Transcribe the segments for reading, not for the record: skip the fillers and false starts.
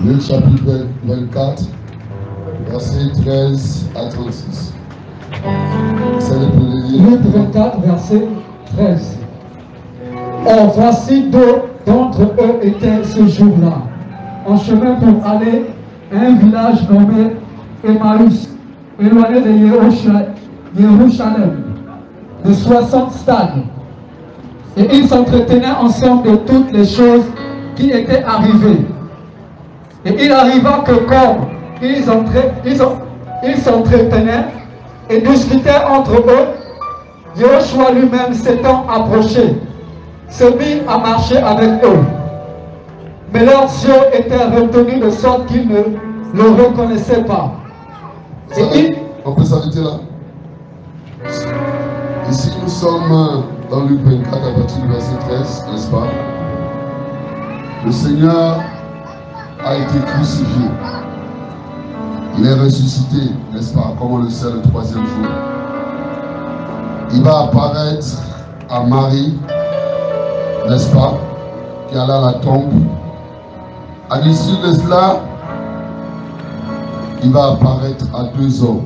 Luc chapitre 24, verset 13 à 36. Luc 24, verset 13. Or, voici deux d'entre eux étaient ce jour-là en chemin pour aller à un village nommé Emmaüs, éloigné de Jérusalem, de 60 stades. Et ils s'entretenaient ensemble de toutes les choses qui étaient arrivées. Et il arriva que comme ils s'entretenaient et discutaient entre eux, Joshua lui-même s'étant approché, se mit à marcher avec eux. Mais leurs yeux étaient retenus de sorte qu'ils ne le reconnaissaient pas. On peut s'arrêter là. Ici nous sommes dans Luc 24 à partir du verset 13, n'est-ce pas? Le Seigneur a été crucifié. Il est ressuscité, n'est-ce pas? Comme on le sait le troisième jour. Il va apparaître à Marie, n'est-ce pas? Qui alla à la tombe. À l'issue de cela, il va apparaître à deux hommes.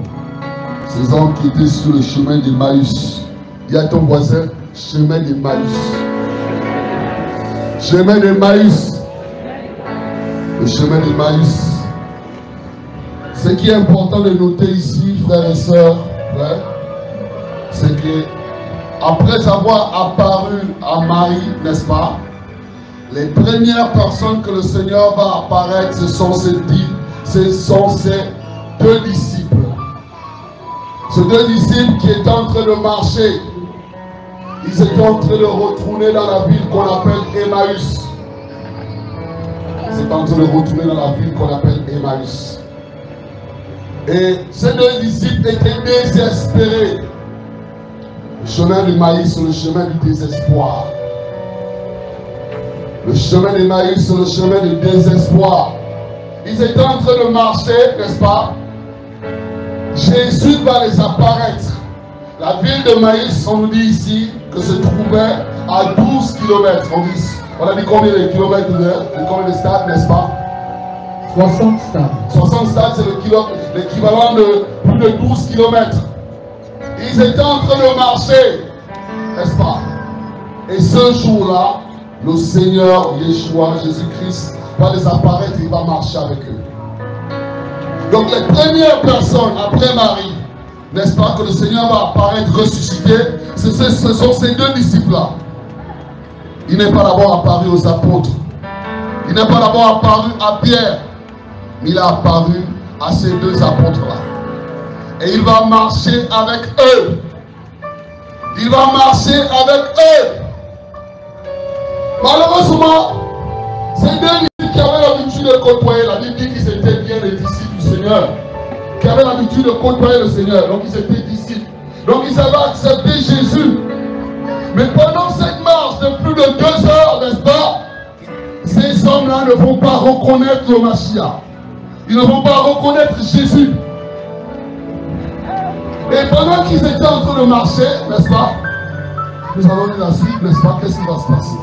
Ces hommes qui étaient sur le chemin d'Emmaüs. Il y a ton voisin, chemin d'Emmaüs. Chemin d'Emmaüs. Le chemin d'Emmaüs. Ce qui est important de noter ici, frères et sœurs, c'est que après avoir apparu à Marie, n'est-ce pas, les premières personnes que le Seigneur va apparaître, ce sont ses deux disciples. Ces deux disciples qui étaient en train de marcher, ils étaient en train de retourner dans la ville qu'on appelle Emmaüs. Ils étaient en train de retourner dans la ville qu'on appelle Emmaüs. Et ces deux disciples étaient désespérés. Le chemin d'Emmaüs, c'est le chemin du désespoir. Le chemin d'Emmaüs, c'est le chemin du désespoir. Ils étaient en train de marcher, n'est-ce pas? Jésus va les apparaître. La ville de Maïs, on nous dit ici que se trouvait à 12 km. On a dit combien de kilomètres combien de stades, n'est-ce pas? 60 stades. 60 stades, c'est l'équivalent de plus de 12 km. Ils étaient en train de marcher, n'est-ce pas? Et ce jour-là, le Seigneur Yeshua, Jésus-Christ, va les apparaître et il va marcher avec eux. Donc les premières personnes après Marie, n'est-ce pas, que le Seigneur va apparaître ressuscité, ce sont ces deux disciples-là. Il n'est pas d'abord apparu aux apôtres. Il n'est pas d'abord apparu à Pierre. Mais il a apparu à ces deux apôtres-là. Et il va marcher avec eux. Il va marcher avec eux. Malheureusement, ces deux disciples qui avaient l'habitude de côtoyer, la Bible dit qu'ils étaient bien les disciples du Seigneur, qui avaient l'habitude de côtoyer le Seigneur, donc ils étaient disciples. Donc ils avaient accepté Jésus. Mais pendant cette marche de plus de 2 heures, n'est-ce pas, ces hommes-là ne vont pas reconnaître le Mashiach. Ils ne vont pas reconnaître Jésus. Et pendant qu'ils étaient en train de marcher, n'est-ce pas, nous allons lire la suite, n'est-ce pas, qu'est-ce qui va se passer?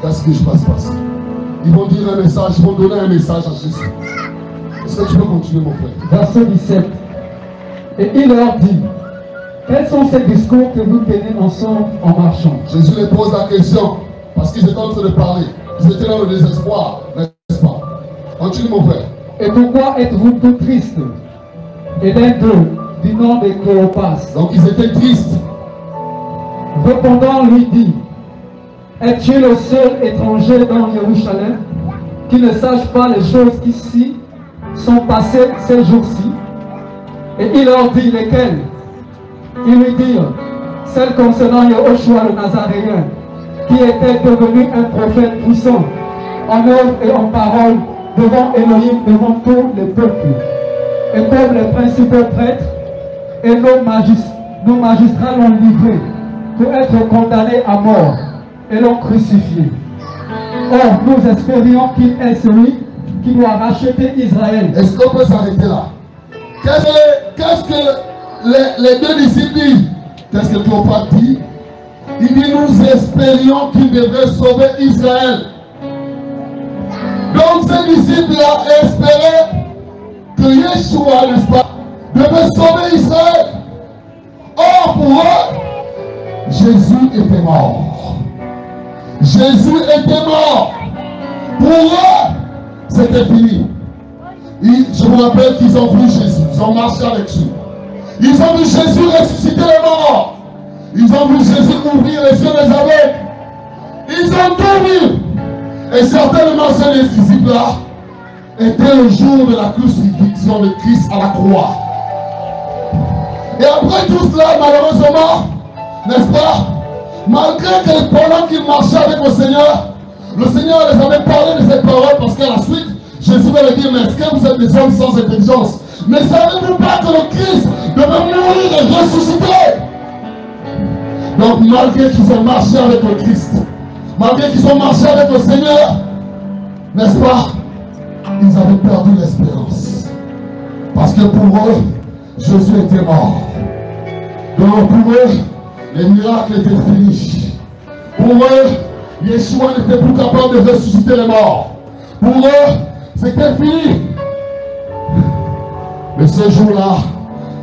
Qu'est-ce que je vais se passer? Ils vont dire un message, ils vont donner un message à Jésus. Est-ce que tu peux continuer, mon frère? Verset 17. Et il leur dit, quels sont ces discours que vous tenez ensemble en marchant? Jésus les pose la question, parce qu'ils étaient en train de parler. Ils étaient dans le désespoir, n'est-ce pas? Continue, mon frère. Et pourquoi êtes-vous tout triste? Et l'un d'eux, du nom de Cléopas. Donc ils étaient tristes. Répondant, lui dit, es-tu le seul étranger dans Jérusalem qui ne sache pas les choses qui ici sont passées ces jours-ci? Et il leur dit, lesquelles? Ils lui dirent, celles concernant Joshua le Nazaréen, qui était devenu un prophète puissant, en œuvre et en parole, devant Elohim, devant tous les peuples. Et comme les principaux prêtres et nos magistrats l'ont livré pour être condamnés à mort et l'ont crucifié. Or, nous espérions qu'il est celui qui doit racheter Israël. Est-ce qu'on peut s'arrêter là? Qu'est-ce que les deux disciples disent? Qu'est-ce que Cléopas dit? Il dit, nous espérions qu'il devrait sauver Israël. Donc ces disciples-là espéraient que Yeshua, n'est-ce pas, devait sauver Israël. Or, pour eux, Jésus était mort. Jésus était mort. Pour eux, c'était fini. Je vous rappelle qu'ils ont vu Jésus, ils ont marché avec lui. Ils ont vu Jésus ressusciter les morts. Ils ont vu Jésus ouvrir les yeux des aveugles. Ils ont tout vu. Et certainement, ces disciples-là étaient le jour de la crucifixion de Christ à la croix. Et après tout cela, malheureusement, n'est-ce pas, malgré que pendant qu'ils marchaient avec le Seigneur les avait parlé de cette parole, parce qu'à la suite, Jésus va leur dire, mais est-ce que vous êtes des hommes sans intelligence? Mais savez-vous pas que le Christ devait mourir et ressusciter? Donc malgré qu'ils ont marché avec le Christ, malgré qu'ils ont marché avec le Seigneur, n'est-ce pas, ils avaient perdu l'espérance. Parce que pour eux, Jésus était mort. Donc pour eux, les miracles étaient finis. Pour eux, Yeshua n'était plus capable de ressusciter les morts. Pour eux, c'était fini. Mais ce jour-là,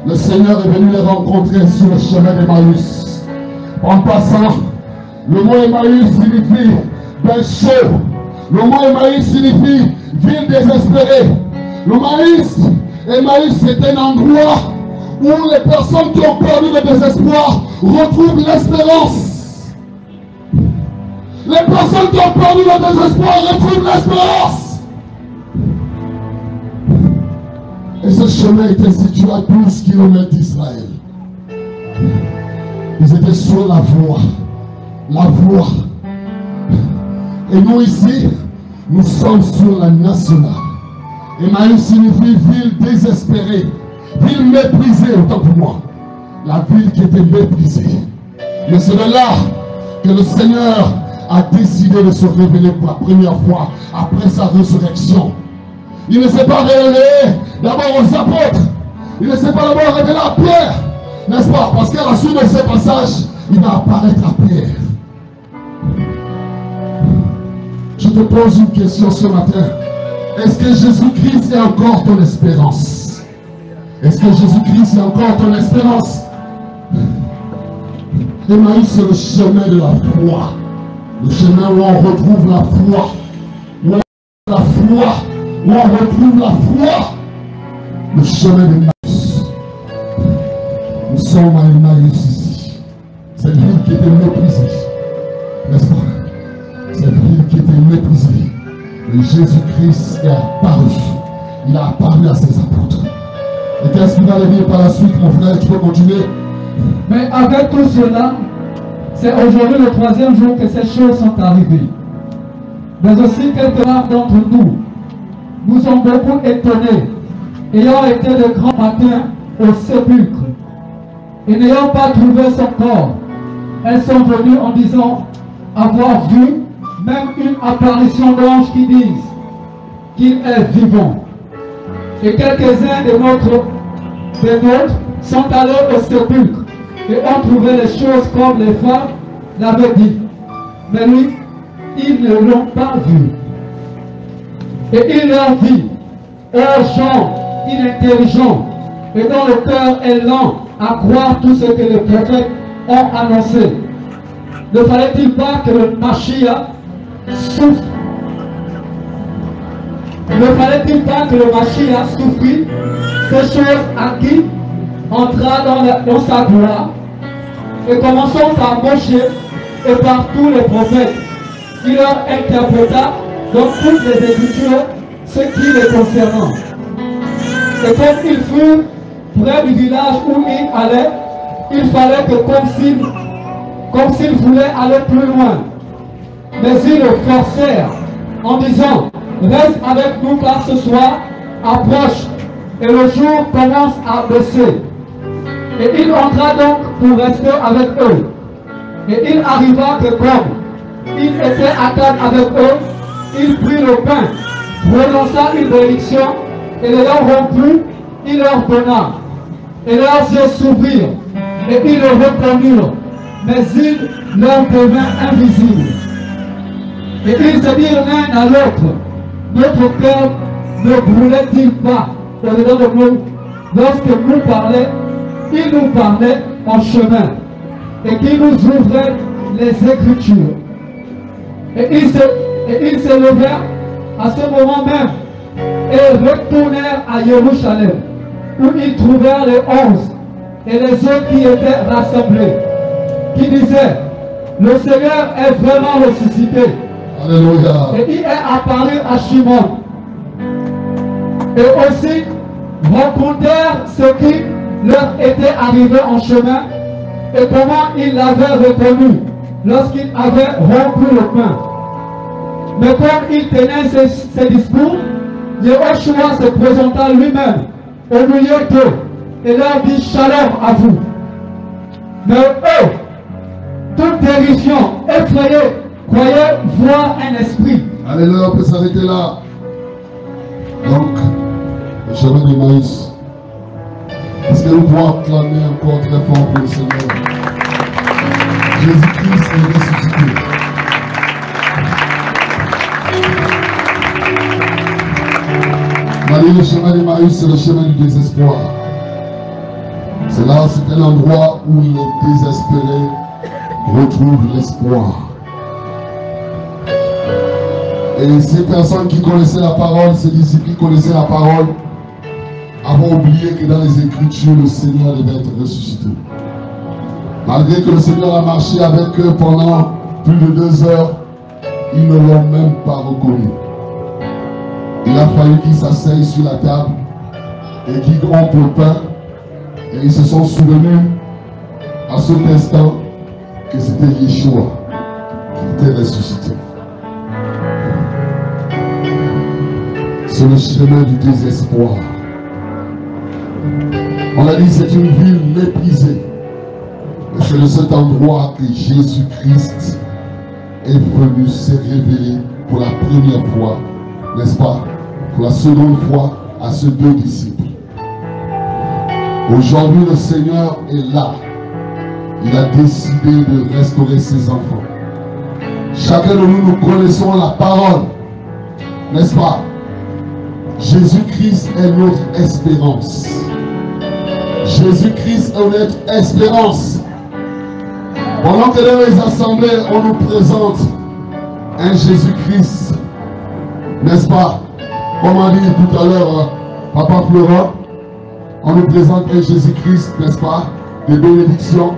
le Seigneur est venu les rencontrer sur le chemin d'Emmaüs. En passant, le mot Emmaüs signifie ben chaud. Le mot Emmaüs signifie ville désespérée. Emmaüs c'est un endroit où les personnes qui ont perdu le désespoir retrouvent l'espérance. Les personnes qui ont perdu le désespoir retrouvent l'espérance. Et ce chemin était situé à 12 km d'Israël. Ils étaient sur la voie. La voie. Et nous ici, nous sommes sur la nationale. Emmaüs signifie ville désespérée. Ville méprisée, autant pour moi. La ville qui était méprisée. Mais c'est de là que le Seigneur a décidé de se révéler pour la première fois après sa résurrection. Il ne s'est pas révélé d'abord aux apôtres. Il ne s'est pas d'abord révélé à Pierre. N'est-ce pas? Parce qu'à la suite de ce passage, il va apparaître à Pierre. Je te pose une question ce matin. Est-ce que Jésus-Christ est encore ton espérance? Est-ce que Jésus-Christ est encore ton espérance? Emmaüs, c'est le chemin de la foi. Le chemin où on retrouve la foi. Où on retrouve la foi. Le chemin d'Emmaüs. Nous sommes à Emmaüs ici. Cette ville qui était méprisée. N'est-ce pas? Cette ville qui était méprisée. Et Jésus-Christ est apparu. Il a apparu à ses apôtres. Et qu'est-ce qu'il va aller dire par la suite, mon frère? Tu peux continuer? Mais avec tout cela, c'est aujourd'hui le 3e jour que ces choses sont arrivées. Mais aussi quelques-uns d'entre nous ont beaucoup étonnés, ayant été de grands matins au sépulcre, et n'ayant pas trouvé son corps. Elles sont venues en disant avoir vu même une apparition d'anges qui disent qu'il est vivant. Et quelques-uns des nôtres sont allés au sépulcre et ont trouvé les choses comme les femmes l'avaient dit. Mais lui, ils ne l'ont pas vu. Et il leur dit, ô gens inintelligents, et dont le cœur est lent à croire tout ce que les prophètes ont annoncé. Ne fallait-il pas que le Mashiach souffre? Ne fallait-il pas que le Mashiach souffrit ces choses à qui entra dans sa gloire? Et commençons par Moshe et par tous les prophètes. Il leur interpréta dans toutes les Écritures ce qui les concernant. Et quand ils furent près du village où ils allaient, il fallait que comme s'ils voulaient aller plus loin. Mais ils le forcèrent en disant, reste avec nous car ce soir approche et le jour commence à baisser. Et il entra donc pour rester avec eux. Et il arriva que comme il était à table avec eux, il prit le pain, prononça une bénédiction, et l'ayant rompu, il leur donna. Et leurs yeux s'ouvrirent, et ils le reconnurent, mais il leur devint invisible. Et ils se dirent l'un à l'autre, notre cœur ne brûlait-il pas au-dedans de nous lorsque nous parlait, il nous parlait en chemin et qu'il nous ouvrait les Écritures. Et ils se levèrent à ce moment même et retournèrent à Jérusalem, où ils trouvèrent les 11 et les autres qui étaient rassemblés, qui disaient: le Seigneur est vraiment ressuscité. Alléluia. Et il est apparu à Shimon. Et aussi racontèrent ce qui leur était arrivé en chemin et comment ils l'avaient reconnu lorsqu'il avait rompu le pain. Mais comme il tenait ses discours, Yehoshua se présenta lui-même au milieu d'eux et leur dit: shalom à vous. Mais eux, toute dérision, effrayés, croyaient voir un esprit. Alléluia, on peut s'arrêter là. Donc, le chemin d'Emmaüs. Est-ce que nous pouvons acclamer encore très fort pour le Seigneur? Jésus-Christ est ressuscité. Le chemin d'Emmaüs, c'est le chemin du désespoir. C'est là, c'est un endroit où les désespérés retrouvent l'espoir. Et ces personnes qui connaissaient la parole, ces disciples qui connaissaient la parole, avaient oublié que dans les Écritures, le Seigneur devait être ressuscité. Malgré que le Seigneur a marché avec eux pendant plus de 2 heures, ils ne l'ont même pas reconnu. Il a fallu qu'ils s'asseyent sur la table et qu'ils rompent le pain. Et ils se sont souvenus à cet instant que c'était Yeshua qui était ressuscité. C'est le chemin du désespoir. On a dit que c'est une ville méprisée. Mais c'est de cet endroit que Jésus-Christ est venu se révéler pour la première fois, n'est-ce pas? Pour la seconde fois à ces 2 disciples. Aujourd'hui, le Seigneur est là. Il a décidé de restaurer ses enfants. Chacun de nous, nous connaissons la parole, n'est-ce pas? Jésus-Christ est notre espérance. Jésus-Christ est notre espérance. Pendant que dans les assemblées, on nous présente un Jésus-Christ, n'est-ce pas? Comme on dit tout à l'heure, Papa Florent, on nous présente un Jésus-Christ, n'est-ce pas? Des bénédictions.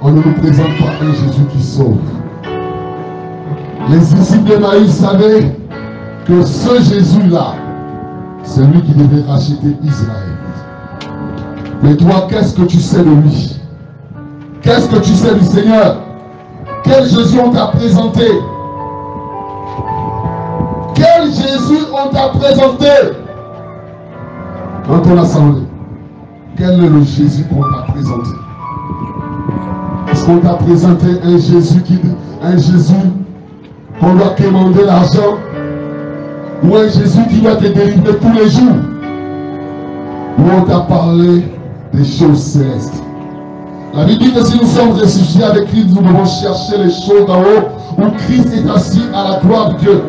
On ne nous présente pas un Jésus qui sauve. Les disciples d'Emmaüs savaient que ce Jésus-là, c'est lui qui devait racheter Israël. Mais toi, qu'est-ce que tu sais de lui? Qu'est-ce que tu sais du Seigneur? Quel Jésus on t'a présenté? Quel Jésus on t'a présenté dans ton assemblée? Quel est le Jésus qu'on t'a présenté? Est-ce qu'on t'a présenté un Jésus qu'on doit commander l'argent? Ou un Jésus qui doit te délivrer tous les jours? Ou on t'a parlé des choses célestes? La Bible dit que si nous sommes ressuscités avec Christ, nous devons chercher les choses d'en haut où Christ est assis à la gloire de Dieu.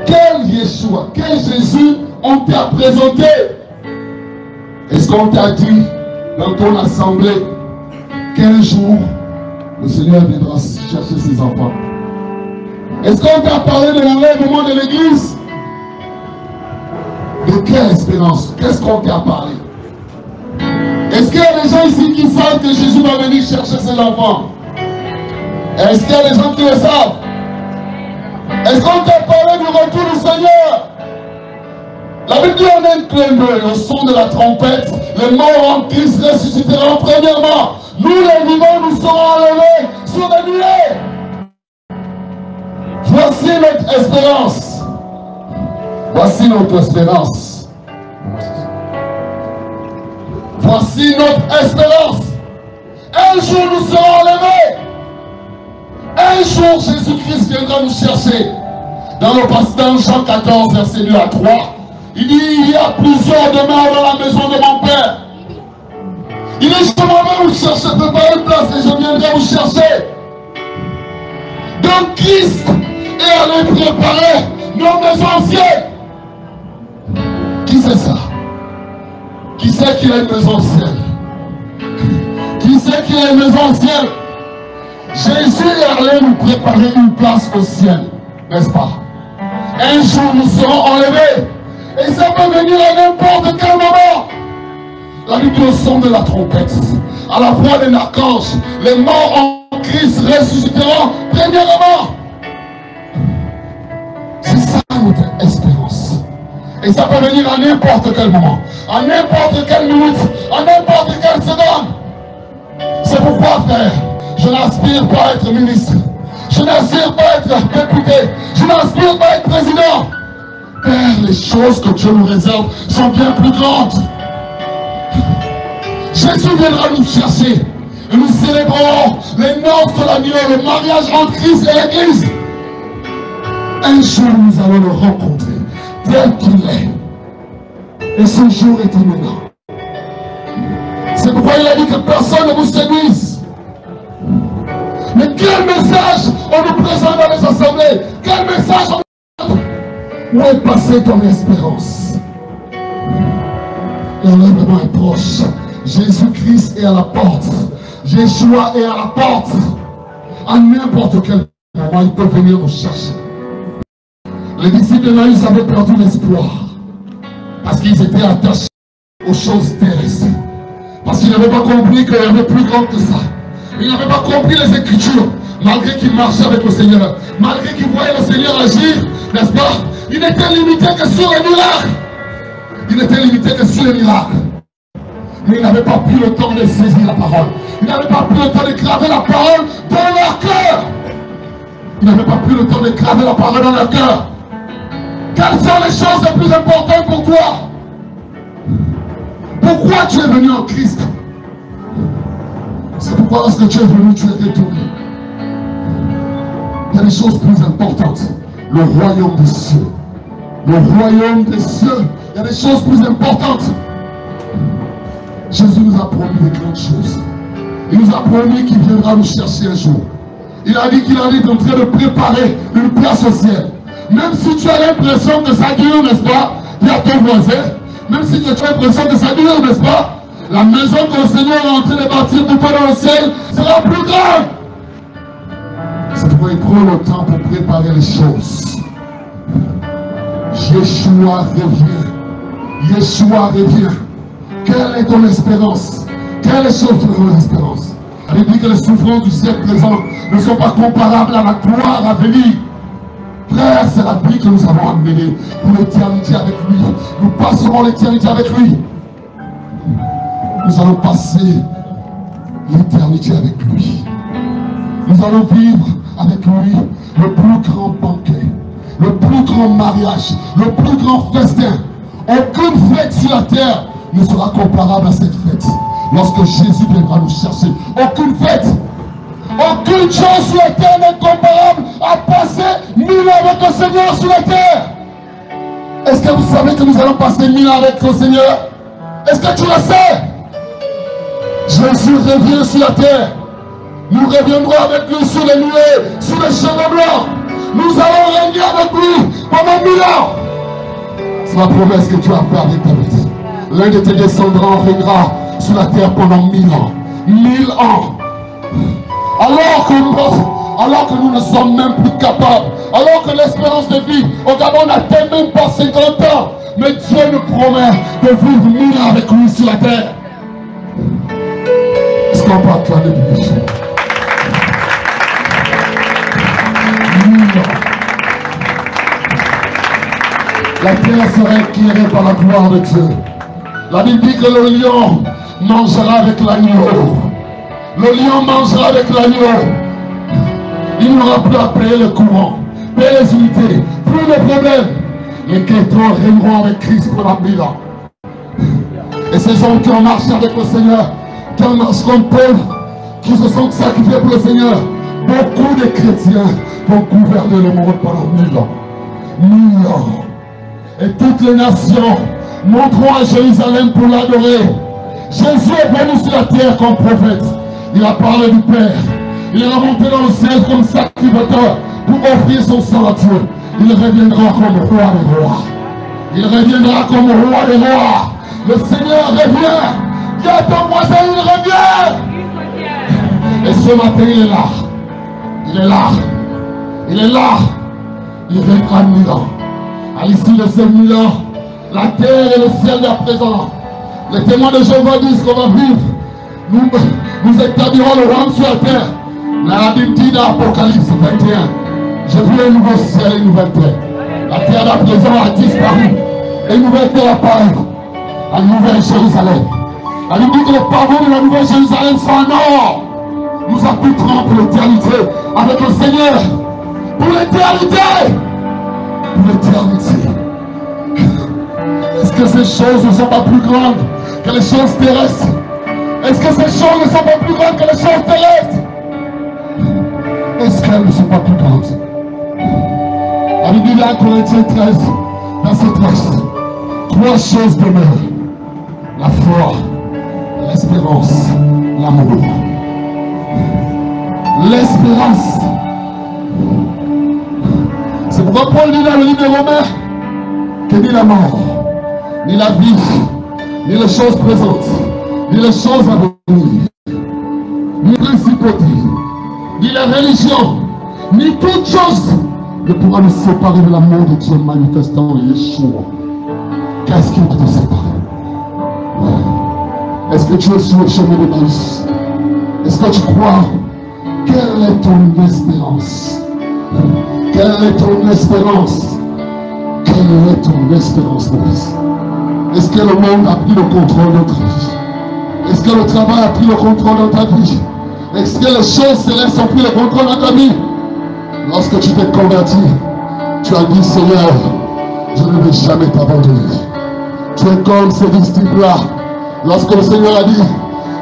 Quel Yeshua, quel Jésus on t'a présenté? Est-ce qu'on t'a dit dans ton assemblée qu'un jour le Seigneur viendra chercher ses enfants? Est-ce qu'on t'a parlé de l'enlèvement de l'église? De quelle espérance? Qu'est-ce qu'on t'a parlé? Est-ce qu'il y a des gens ici qui savent que Jésus va venir chercher ses enfants? Est-ce qu'il y a des gens qui le savent? Est-ce qu'on t'a parlé du retour du Seigneur? La Bible dit en un clin d'œil, au son de la trompette, les morts en Christ ressusciteront premièrement. Nous les vivants, nous serons enlevés sur les nuées. Voici notre espérance. Voici notre espérance. Voici notre espérance. Un jour nous serons enlevés. Un jour Jésus-Christ viendra nous chercher. Dans le passage Jean 14, verset 2 à 3, il dit: il y a plusieurs demeures dans la maison de mon Père. Il dit: je m'en vais vous chercher, préparer une place et je viendrai vous chercher. Donc Christ est allé préparer nos maisons au ciel. Qui c'est ça? Qui sait qu'il a une maison au ciel? Qui sait qu'il a une maison au ciel? Jésus est allé nous préparer une place au ciel, n'est-ce pas? Un jour nous serons enlevés. Et ça peut venir à n'importe quel moment. La Bible dit au son de la trompette, à la voix d'un archange, les morts en Christ ressusciteront premièrement. C'est ça notre espérance. Et ça peut venir à n'importe quel moment, à n'importe quelle minute, à n'importe quelle seconde. C'est pourquoi, frère, je n'aspire pas à être ministre. Je n'aspire pas à être député. Je n'aspire pas à être président. Père, les choses que Dieu nous réserve sont bien plus grandes. Jésus viendra nous chercher. Et nous célébrerons les noces de l'agneau, le mariage entre Christ et l'Église. Un jour, nous allons le rencontrer tel qu'il est. Et ce jour est imminent. C'est pourquoi il a dit que personne ne vous séduise. Mais quel message on nous présente dans les assemblées? Quel message on nous présente? Où est passée ton espérance? L'enlèvement est proche. Jésus-Christ est à la porte. Jésus est à la porte. À n'importe quel moment, il peut venir nous chercher. Les disciples de Maïs avaient perdu l'espoir. Parce qu'ils étaient attachés aux choses terrestres. Parce qu'ils n'avaient pas compris qu'il y avait plus grand que ça. Ils n'avaient pas compris les Écritures. Malgré qu'ils marchaient avec le Seigneur. Malgré qu'ils voyaient le Seigneur agir. N'est-ce pas? Il n'était limité que sur les miracles. Il n'était limité que sur les miracles. Mais ils n'avaient pas pris le temps de saisir la parole. Ils n'avaient pas pris le temps de graver la parole dans leur cœur. Ils n'avaient pas pris le temps de graver la parole dans leur cœur. Quelles sont les choses les plus importantes pour toi? Pourquoi tu es venu en Christ? C'est pourquoi lorsque tu es venu, tu es retourné. Il y a des choses plus importantes. Le royaume des cieux. Le royaume des cieux. Il y a des choses plus importantes. Jésus nous a promis des grandes choses. Il nous a promis qu'il viendra nous chercher un jour. Il a dit qu'il est en train de préparer une place au ciel. Même si tu as l'impression que ça dure, n'est-ce pas? Il y a ton voisin. Même si tu as l'impression que ça dure, n'est-ce pas? La maison que le Seigneur est en train de bâtir pour toi dans le ciel sera plus grande. C'est pourquoi il prend le temps pour préparer les choses. Yeshua revient. Yeshua revient. Quelle est ton espérance? Quelle est ton espérance? La Bible dit que les souffrances du siècle présent ne sont pas comparables à la gloire à venir. Frère, c'est la vie que nous avons amenée pour l'éternité avec lui. Nous passerons l'éternité avec lui. Nous allons passer l'éternité avec lui. Nous allons vivre avec lui le plus grand banquet, le plus grand mariage, le plus grand festin. Aucune fête sur la terre ne sera comparable à cette fête. Lorsque Jésus viendra nous chercher, aucune fête, aucune chose sur la terre n'est comparable à passer 1000 ans avec le Seigneur sur la terre. Est-ce que vous savez que nous allons passer 1000 ans avec le Seigneur? Est-ce que tu le sais? Jésus revient sur la terre. Nous reviendrons avec lui sur les nuées, sur les cheveux blancs. Nous allons régner avec lui pendant 1000 ans. C'est la promesse que Dieu a faite avec David. L'un de tes descendants régnera sur la terre pendant 1000 ans. 1000 ans. Alors que nous ne sommes même plus capables, alors que l'espérance de vie au Gabon n'atteint même pas 50 ans, mais Dieu nous promet de vivre 1000 ans avec lui sur la terre. Est-ce qu'on peut acclamer du Dieu? 1000 ans. La terre sera éclairée par la gloire de Dieu. La Bible dit que le lion mangera avec l'agneau. Le lion mangera avec l'agneau. Il n'aura plus à payer le courant, payer les unités, plus de problèmes. Les chrétiens régneront avec Christ pendant 1000 ans. Et ces hommes qui ont marché avec le Seigneur, qui ont marché comme Paul, qui se sont sacrifiés pour le Seigneur, beaucoup de chrétiens vont gouverner le monde pendant 1000 ans. 1000 ans. Et toutes les nations monteront à Jérusalem pour l'adorer. Jésus est venu sur la terre comme prophète. Il a parlé du Père. Il est remonté dans le ciel comme sacrificateur pour offrir son sang à Dieu. Il reviendra comme roi des rois. Il reviendra comme roi des rois. Le Seigneur revient. Dis à ton voisin, il revient. Et ce matin, il est là. Il est là. Il est là. Il viendra 1000 ans. À l'issue de ces 1000 ans, la terre et le ciel à présent. Les témoins de Jéhovah disent qu'on va vivre. Nous établirons le royaume sur la terre. La Bible dit dans l'Apocalypse 21, j'ai vu un nouveau ciel et une nouvelle terre. La terre d'à présent a disparu. Et une nouvelle terre apparaît. La nouvelle Jérusalem. La Bible dit que les pavés de la nouvelle Jérusalem sont en or. Nous habiterons pour l'éternité avec le Seigneur. Pour l'éternité. Pour l'éternité. Est-ce que ces choses ne sont pas plus grandes que les choses terrestres? Est-ce que ces choses ne sont pas plus grandes que les choses terrestres? Est-ce qu'elles ne sont pas plus grandes? La Bible dit dans Corinthiens 13, verset 13, 3 choses demeurent: la foi, l'espérance, l'amour. L'espérance. C'est pourquoi Paul dit dans le livre de Romains que ni la mort, ni la vie, ni les choses présentes, ni les choses à venir, ni les principautés, ni la religion, ni toute chose ne pourra nous séparer de l'amour de Dieu manifestant en Yeshua. Qu'est-ce qui peut te séparer? Est-ce que tu es sur le chemin de Maïs? Est-ce que tu crois? Quelle est ton espérance? Quelle est ton espérance? Quelle est ton espérance, mon fils? Est-ce que le monde a pris le contrôle de ta vie? Est-ce que le travail a pris le contrôle de ta vie? Est-ce que les choses célestes ont pris le contrôle de ta vie? Lorsque tu t'es converti, tu as dit: Seigneur, je ne vais jamais t'abandonner. Tu es comme ces disciples-là. Lorsque le Seigneur a dit: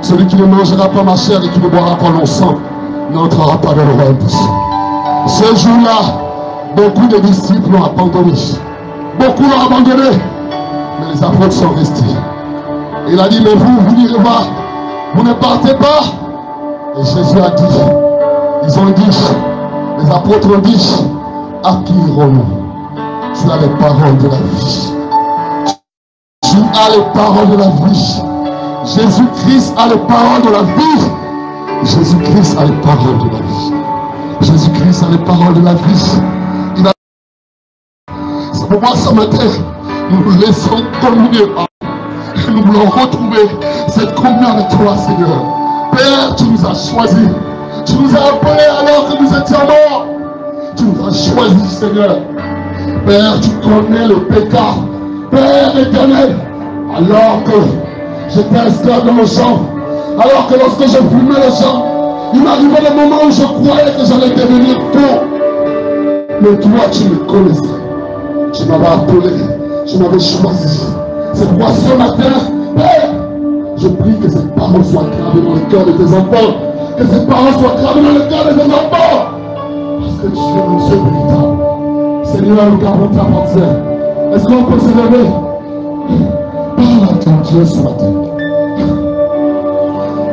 celui qui ne mangera pas ma chair et qui ne boira pas mon sang n'entrera pas dans le royaume des cieux. Ce jour-là, beaucoup de disciples l'ont abandonné. Beaucoup l'ont abandonné. Mais les apôtres sont restés. Il a dit: mais vous n'irez pas. Vous ne partez pas. Et Jésus a dit, ils ont dit, les apôtres ont dit: à qui irons-nous? Tu as les paroles de la vie. Tu as les paroles de la vie. Jésus-Christ a les paroles de la vie. Jésus-Christ a les paroles de la vie. Jésus-Christ a les paroles de la vie. C'est pour moi ce matin, nous nous laissons communier. Nous voulons retrouver cette communion avec toi, Seigneur. Père, tu nous as choisis. Tu nous as appelés alors que nous étions morts. Tu nous as choisis, Seigneur. Père, tu connais le péché. Père éternel, alors que j'étais esclave dans le champ, alors que lorsque je fumais le champ, il m'arrivait le moment où je croyais que j'allais devenir fou. Mais toi, tu me connaissais. Tu m'avais appelé. Tu m'avais choisi. C'est pourquoi ce matin, Père, je prie que ces paroles soient gravées dans le cœur de tes enfants. Que ces paroles soient gravées dans le cœur de tes enfants. Parce que tu es mon Dieu véritable. Seigneur, nous gardons ta parole. Est-ce qu'on peut se lever? Parle à ton Dieu ce matin.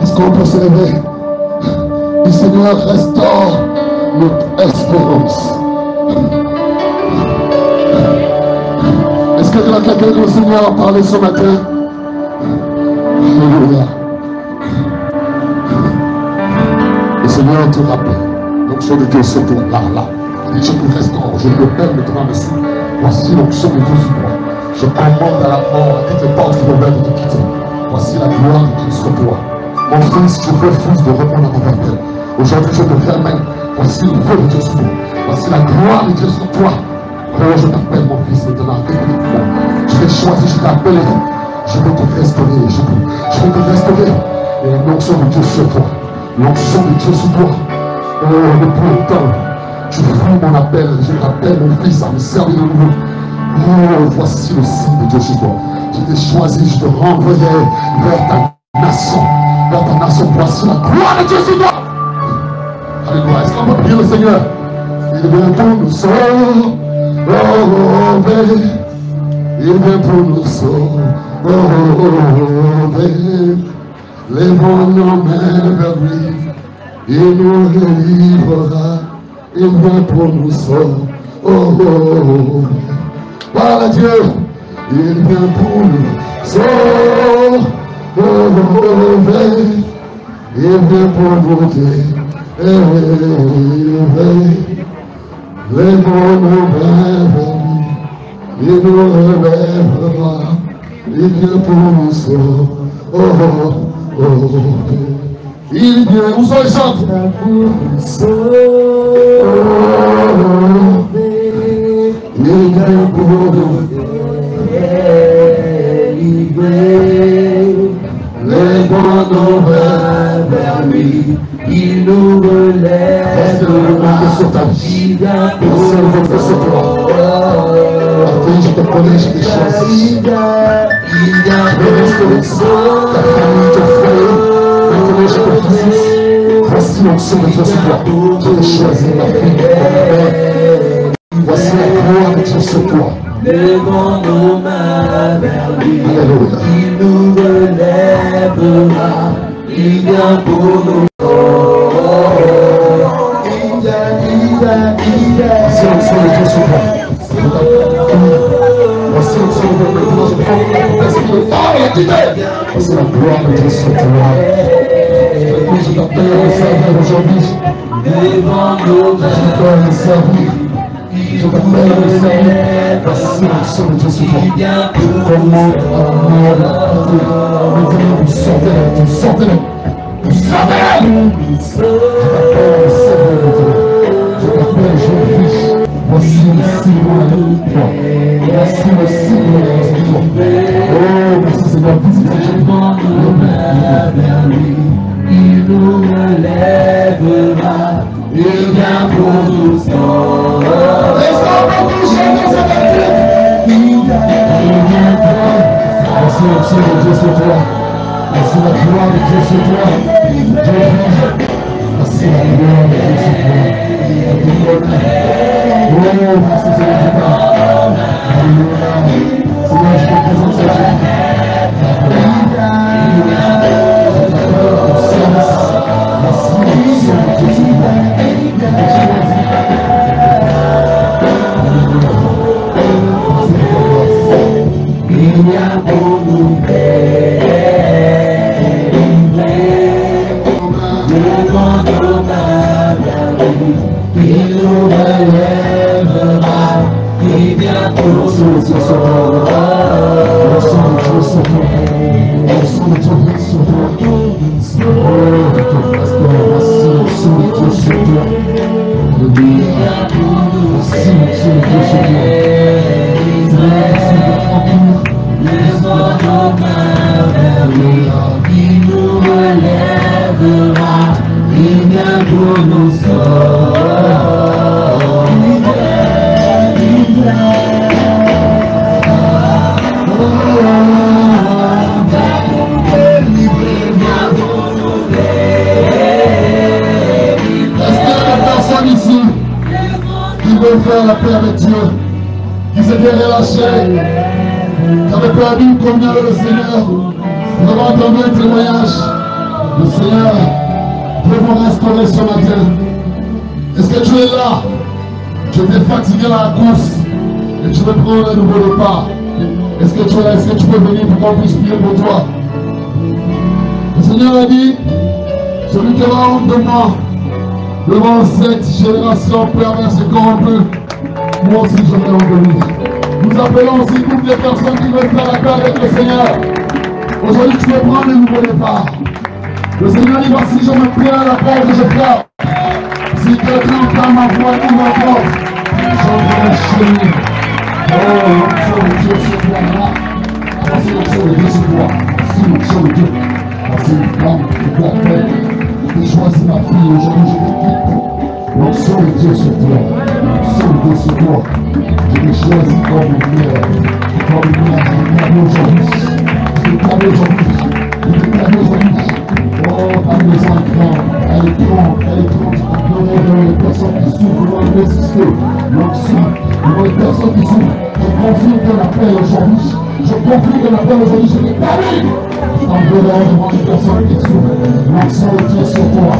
Est-ce qu'on peut se lever? Et Seigneur, restaure notre espérance. Est-ce que tu as quelqu'un que le Seigneur a parlé ce matin? Alléluia. Le Seigneur te rappelle. L'onction de Dieu sur toi, là. Et je te restaure. Je le père de toi dessus. Voici l'onction de Dieu sur toi. Je commande à la mort, à toutes les portes qui veulent te quitter. Voici la gloire de Dieu sur toi. Mon fils, tu refuses de répondre à mon appel. Aujourd'hui, je te ramène. Voici le feu de Dieu sur toi. Voici la gloire de Dieu sur toi. Oh, je t'appelle mon fils maintenant. Écoute-moi. Je t'ai choisi, je t'ai appelé. Je veux te restaurer. Je veux te restaurer. Et l'onction de Dieu sur toi. L'onction de Dieu sur toi. Oh, depuis longtemps, tu fous mon appel. Je t'appelle mon fils à me servir de nouveau. Oh, voici le signe de Dieu sur toi. Je t'ai choisi, je te renvoyais vers ta nation. Vers ta nation, voici la gloire de Dieu sur toi. Alléluia. Est-ce qu'on peut prier le Seigneur? Il vient pour nous sauver. Il vient pour nous sauver. Lèvons nos mains vers lui. Il nous délivrera. Il vient pour nous sauver. oh, oh. Parle à Dieu, il vient pour nous sauver. Il vient pour vous élever. Les bons nous rêvent, il nous relèvera. Il vient pour nous sauver. Oh, oh, oh. Il vient, où sont les chants? Il vient pour nous délivrer. Les bons nous rêvent vers lui. Il nous relève. Il vient pour nous sauver. Je te connais, je t'ai choisi. Il vient pour nous sauver. Ta famille, ton frère. Maintenant, je te fils. Voici l'onction de Dieu sur toi. Je t'ai choisi, ma fille, mon père. Voici la gloire de Dieu sur toi. Levons nos mains vers lui. Alléluia. Il nous relèvera. Il vient pour nous. Voici l'onction de Dieu sur toi. Voici l'onction de Dieu. Maintenant, je prends l'esprit de fort et d'idée. Voici la gloire de Dieu sur toi. Je t'appelle à le servir aujourd'hui. Levons nos Je t'appelle à le servir. Je t'appelle à le servir. Voici l'onction de Dieu sur toi. Comment amour la portée. Maintenant, vous sortez-le. Vous sortez-le. Vous sortez-le. Je t'appelle à le servir de Dieu. Je t'appelle, jeune fils. Voici le signe de toi. Voici le signe de toi. Oh, merci Seigneur. Visite cette jeune fille. Il nous relèvera. Il vient pour nous sauver. Est-ce qu'on peut toucher dans cette équipe? Voici l'onction de Dieu sur toi. Voici la gloire de Dieu sur toi. Dieu vit. Voici la gloire de Dieu sur toi. Oh, merci Seigneur. Alléluia. Seigneur, je te présente cette jeune fille. Il vient pour nous délivrer. Levons nos mains vers lui. Il nous relèvera. Il vient pour nous sauver. Il nous relèvera. Il vient pour nous faire la paix avec Dieu, qui s'était relâché, qui avait perdu une communion avec le Seigneur. Nous avons entendu un témoignage. Le Seigneur veut vous restaurer ce matin. Est-ce que tu es là? Tu étais fatigué dans la course et tu veux prendre un nouveau départ. Est-ce que tu es là? Est-ce que tu peux venir pour qu'on puisse prier pour toi? Le Seigneur a dit, celui qui aura honte de moi devant cette génération perverse et corrompue, moi aussi j'aurai honte de lui. Nous appelons aussi toutes les personnes qui veulent faire la paix avec le Seigneur. Aujourd'hui tu veux prendre un nouveau départ. Le Seigneur dit, voici je me prie à la porte que je frappe. Si quelqu'un entend ma voix, il m'entend. J'entends chéri. Oh, l'onction de Dieu sur toi là. Voici l'onction de Dieu sur toi. Voici l'onction de Dieu. Voici une femme qui t'appelle. J'ai choisi ma fille, aujourd'hui je t'équipe. L'onction de Dieu sur toi. L'onction de Dieu sur toi. Je t'ai choisi comme une mère. Comme une mère, je t'ai parlé aujourd'hui. Je t'ai parlé aujourd'hui. Je t'ai parlé aujourd'hui. Oh, ta maison est grande. Elle est grande. Elle est grande. Je t'appellerai dans les personnes qui souffrent, vont résister. L'onction. Dans les personnes qui souffrent. Je confie de la paix aujourd'hui. Je confie de la paix aujourd'hui. Je t'ai parlé. devant une personne qui souffre. L'onction de Dieu sur toi.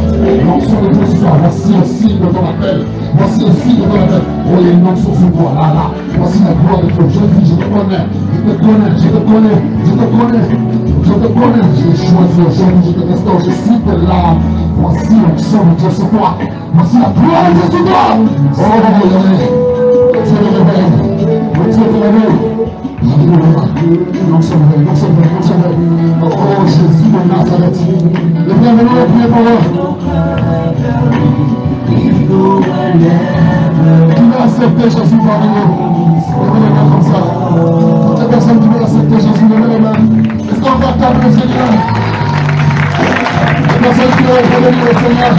L'onction de Dieu sur toi. Voici le signe de ton appel. Voici le signe de ton appel. Oh, il y a une onction sur toi. Là, là. Voici la gloire de Dieu. Je vis, je te connais. Je te connais. Je te connais. Je te connais. Je te connais. J'ai choisi aujourd'hui. Je te restaure. Je suis de l'âme. Voici l'onction de Dieu sur toi. Voici la gloire de Dieu sur toi. Oh, Dieu le réveille. Dieu le réveille. Non, c'est vrai, non, c'est vrai, non, c'est vrai. Oh, Jésus de Nazareth. Le bienvenu, priez pour eux. Qui veut accepter Jésus parmi nous? Levez les mains comme ça. Toutes les personnes qui veulent accepter Jésus, levez les mains. Est-ce qu'on va taper le Seigneur? Les personnes qui veulent revenir le Seigneur.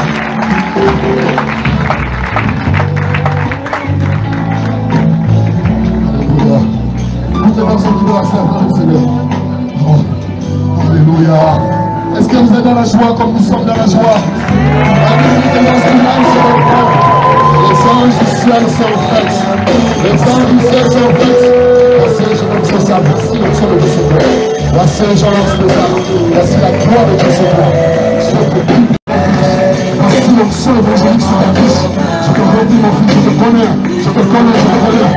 Toutes les personnes qui veulent accepter le Seigneur. Oh, alléluia. Est-ce que vous êtes dans la joie comme nous sommes dans la joie? Les anges du ciel sont faits. Les anges du ciel sont faits. Voici les gens de ça. Voici le Dieu de ce peuple. Voici les gens de ça. Voici la gloire de Dieu sur toi. Voici l'onction évangélique sur ta vie. Je te redis mon fils, je te connais. Je te connais, je te connais.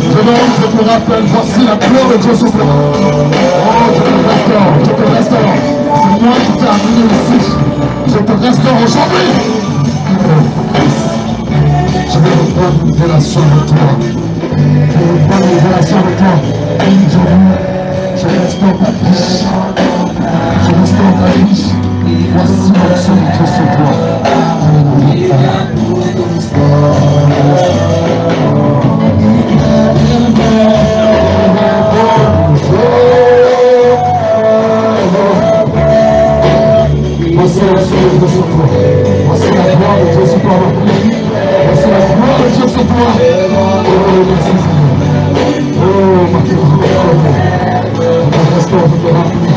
Je te rappelle, voici la gloire de Dieu sur toi. Oh, je te restaure, je te restaure. C'est moi qui t'ai amené ici. Je te restaure aujourd'hui. Je vais reprendre une relation avec toi. Je vais reprendre une relation avec toi. Je restaure ta vie. Je restaure ta vie. Voici l'onction de Dieu sur toi. Voici l'onction de Dieu sur toi. Voici la gloire de Dieu sur toi. Voici la gloire de Dieu sur toi. Oh, merci Seigneur. Oh, ma Dieu, je te restaure, je te remplis.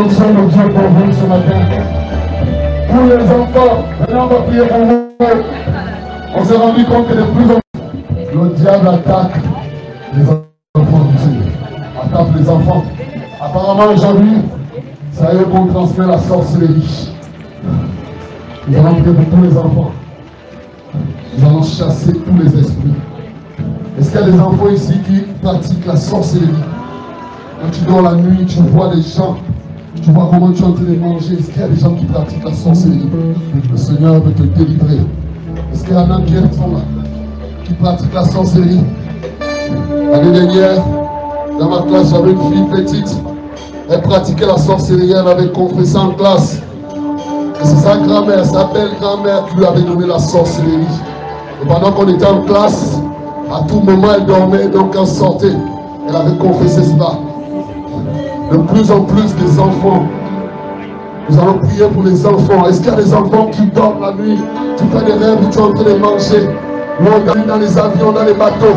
l'onction de Dieu pour vous ce matin. Pour les enfants, maintenant on va prier pour vous. On s'est rendu compte que de plus en plus, le diable attaque les enfants de Dieu. Attaque les enfants. Apparemment aujourd'hui, ça y est qu'on transmet la sorcellerie. Nous allons prier pour tous les enfants. Nous allons chasser tous les esprits. Est-ce qu'il y a des enfants ici qui pratiquent la sorcellerie? Quand tu dors la nuit, tu vois des gens, tu vois comment tu es en train de manger. Est-ce qu'il y a des gens qui pratiquent la sorcellerie? Le Seigneur veut te délivrer. Est-ce qu'il y en a qui sont là, qui pratiquent la sorcellerie? L'année dernière, dans ma classe, j'avais une fille petite. Elle pratiquait la sorcellerie, elle avait confessé en classe. Et c'est sa grand-mère, sa belle-grand-mère qui lui avait donné la sorcellerie. Et pendant qu'on était en classe, à tout moment elle dormait, donc elle sortait. Elle avait confessé cela. De plus en plus des enfants. Nous allons prier pour les enfants. Est-ce qu'il y a des enfants qui dorment la nuit? Tu fais des rêves où tu es en train de manger. Ou on dort dans les avions, dans les bateaux.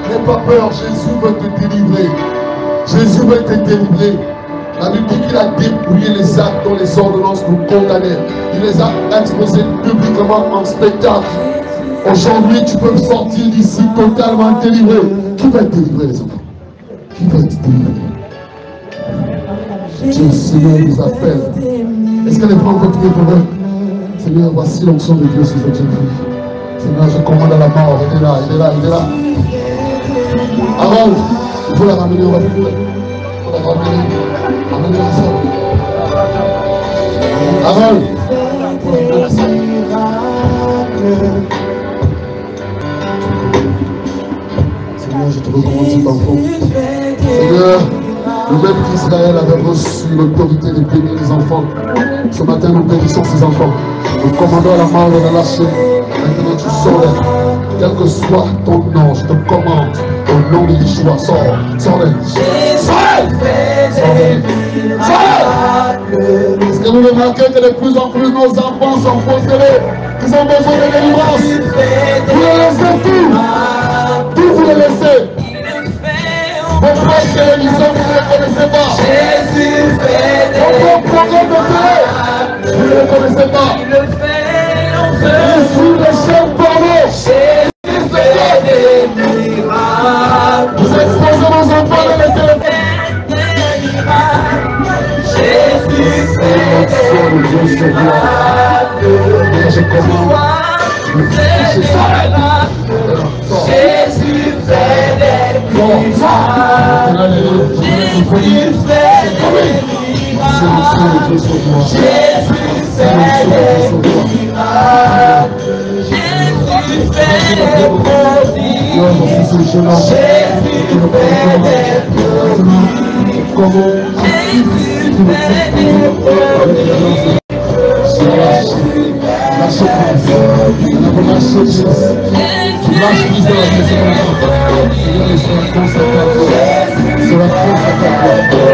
N'aie pas peur, Jésus veut te délivrer. Jésus veut te délivrer. La Bible dit qu'il a dépouillé les actes dont les ordonnances nous condamnaient. Il les a exposés publiquement en spectacle. Aujourd'hui, tu peux sortir d'ici totalement délivré. Qui va te délivrer, les enfants? Qui va te délivrer? Dieu, Seigneur, nous appelle. Est-ce qu'elle est prête à prier pour eux? Seigneur, voici l'onction de Dieu sur cette jeune fille. Seigneur, je commande à la mort. Elle est là, elle est là, elle est là. Harold, il faut la ramener, on va prier. Il faut la ramener. Ramenez-la ça. Harold, Seigneur, je te recommande cet enfant. Seigneur, le même qu'Israël avait reçu l'autorité de bénir les enfants. Ce matin, nous bénissons ces enfants. Nous commandons à la mort de la lâcher. Maintenant, tu sors. Quel que soit ton nom, je te commande. Au nom de Yeshua, sors. Sors-les. Est-ce que vous remarquez que de plus en plus nos enfants sont possédés? Ils ont besoin de délivrance. Vous les laissez tout. Tout vous les laissez. Vos postes télévision, vous ne les connaissez pas. Vos programmes de télé, vous ne les connaissez pas. Ici, les chaînes porno. Vous exposez vos enfants dans les téléphones. Jésus fait des miracles. Je commande. Jésus fait des miracles. Jésus fait des miracles. Jésus fait des miracles. Jésus fait des prodiges. Jésus fait des prodiges. Jésus fait des prodiges. Lâche prise. Lâche prise. Lâche prise de la maison. Seigneur, il sera consacré à toi. Il sera consacré à toi.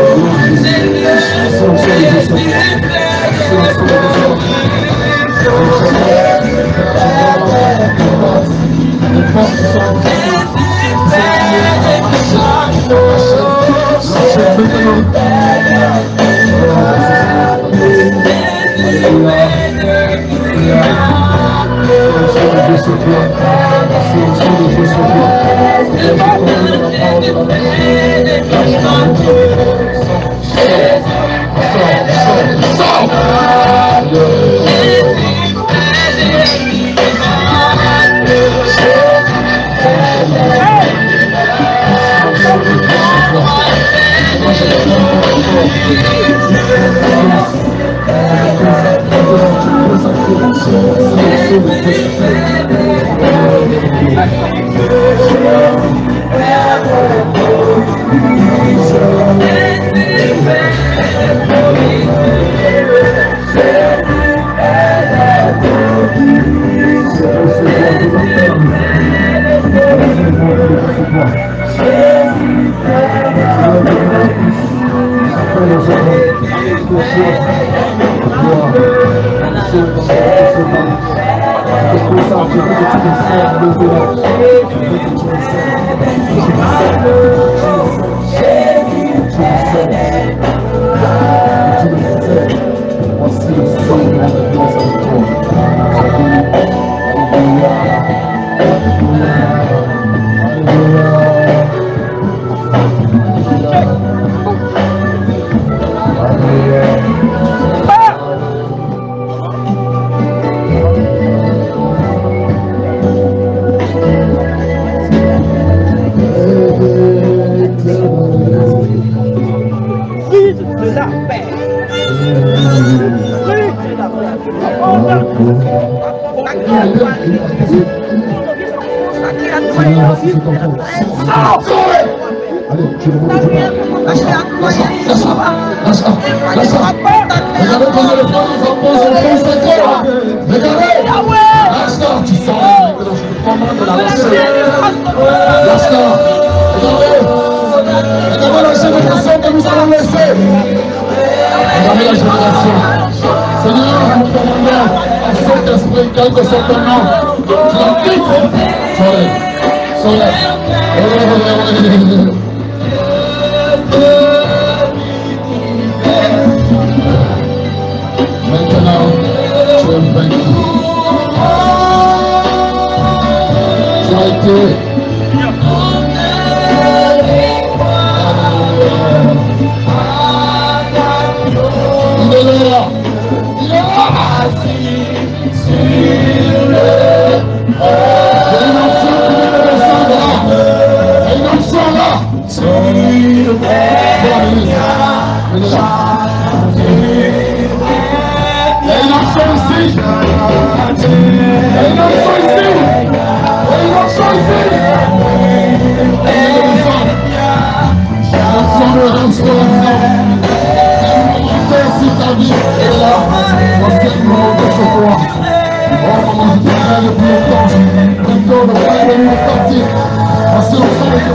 Allez, je vous demande de pas. Lâche ça. Regardez comment les femmes nous imposent en fond secret. Regardez. Lâche ça. Tu sens maintenant, je te commande de la lâcher. Lâche ça. Regardez la génération que nous allons laisser. Regardez la génération. Seigneur, nous commandons à cet esprit, quel que soit ton nom, tu l'as dit. Soleil. Maintenant, tu es vaincu. Tu as été. Il est là. Il est assis sur le trône. Il y a une option qui vient de descendre là. Il y a une option là. Sur le trône. Il est là. Il y a une option ici. Il y a une option ici. Il y a une option ici. L'option de restauration. Si ta vie est là, dans cette mort de ce soir. Oh, maman, je te prie depuis longtemps. Plutôt de pas venir partir. Parce que l'ensemble est de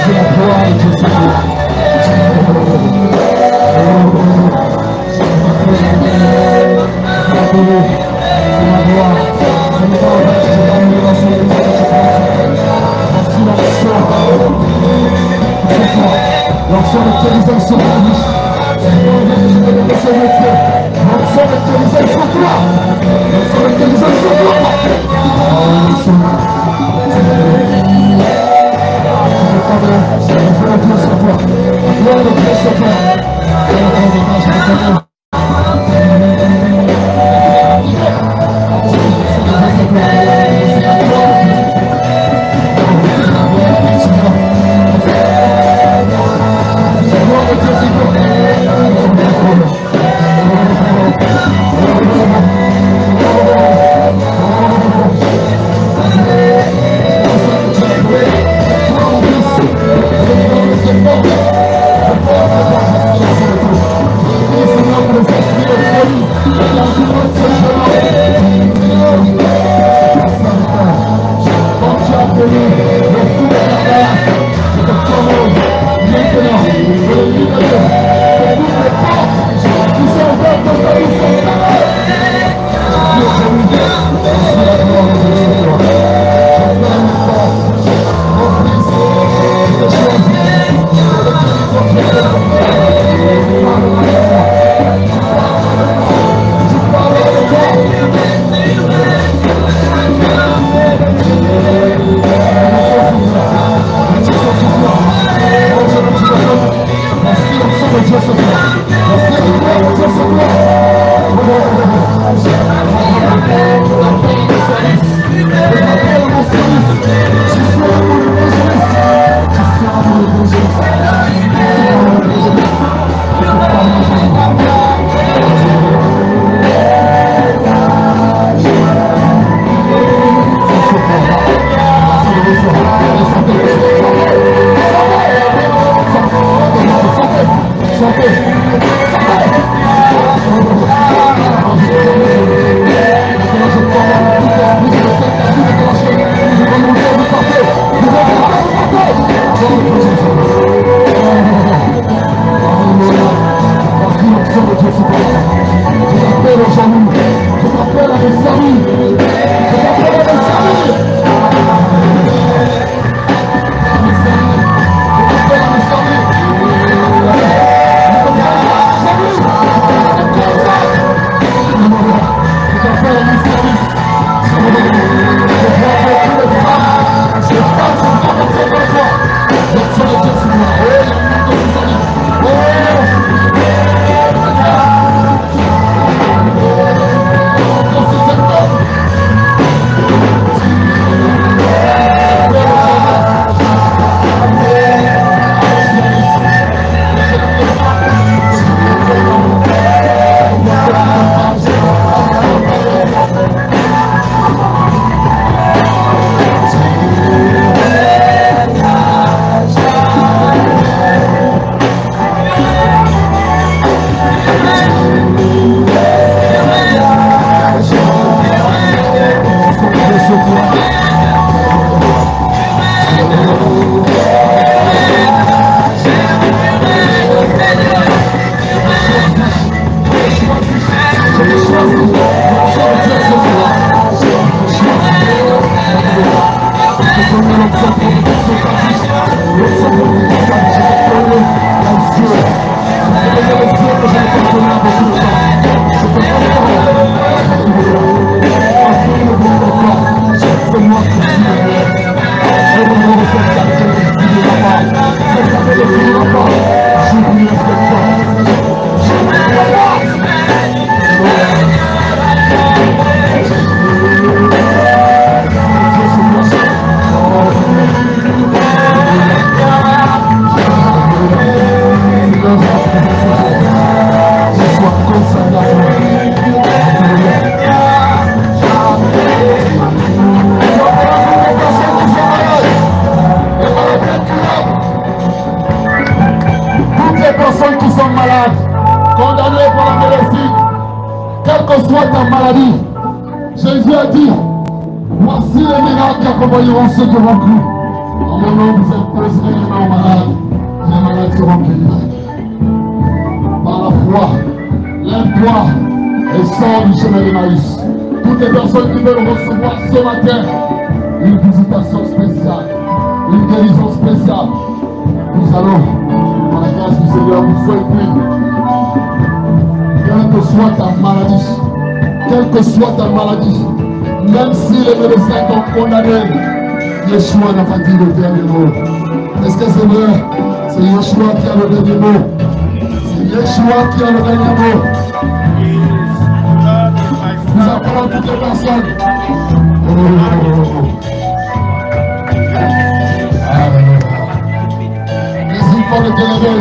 c'est la gloire de Dieu, Seigneur. L'option d'utilisation de la vie. L'option d'utilisation sur toi. L'option d'utilisation sur toi. Voici les miracles qui accompagneront ceux qui auront cru. En mon nom, vous imposerez les mains aux malades. Les malades seront délivrés. Par la foi, lève-toi et sors du chemin d'Emmaüs. Toutes les personnes qui veulent recevoir ce matin une visitation spéciale, une guérison spéciale, nous allons, dans la grâce du Seigneur, vous souhaiter, quelle que soit ta maladie, quelle que soit ta maladie, même si les médecins t'ont condamné, Yeshua n'a pas dit le dernier mot. Est-ce que c'est vrai? C'est Yeshua qui a le dernier mot. C'est Yeshua qui a le dernier mot. Nous appelons toutes les personnes. Les enfants de Télévé.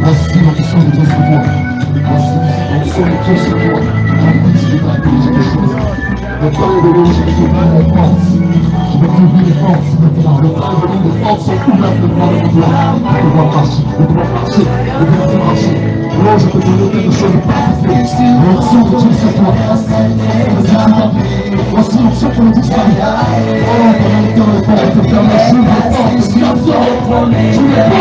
Voici l'onction de Dieu sur toi. Voici l'onction de Dieu sur toi. Je vais t'appeler quelque chose. Le temps de l'eau, je vais t'ouvrir les portes. Je vais t'ouvrir les portes maintenant. Le temps de l'eau, les portes sont ouvertes devant le pouvoir. Je dois marcher, je dois marcher, je dois marcher. Oh, je peux te donner quelque chose de particulier. L'onction de Dieu sur toi. Voici l'onction pour le disparu. Oh, pendant le temps, les portes te ferment. Je les portes, je les portes. Je les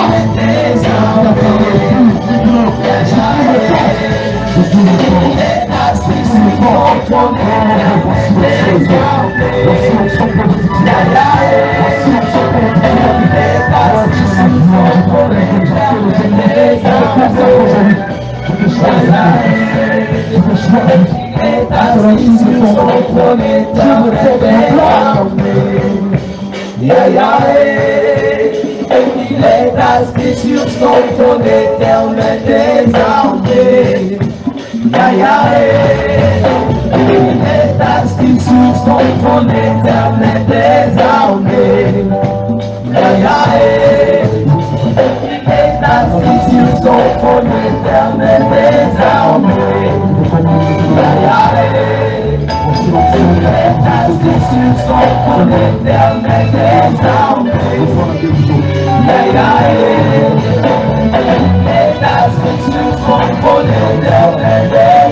Les ascriptions sont ton éternel désarmé. Les ascriptions sont ton éternel désarmé. Les ascriptions sont ton éternel désarmé. Les ascriptions sont ton éternel désarmé. Les ascriptions sont ton éternel désarmé.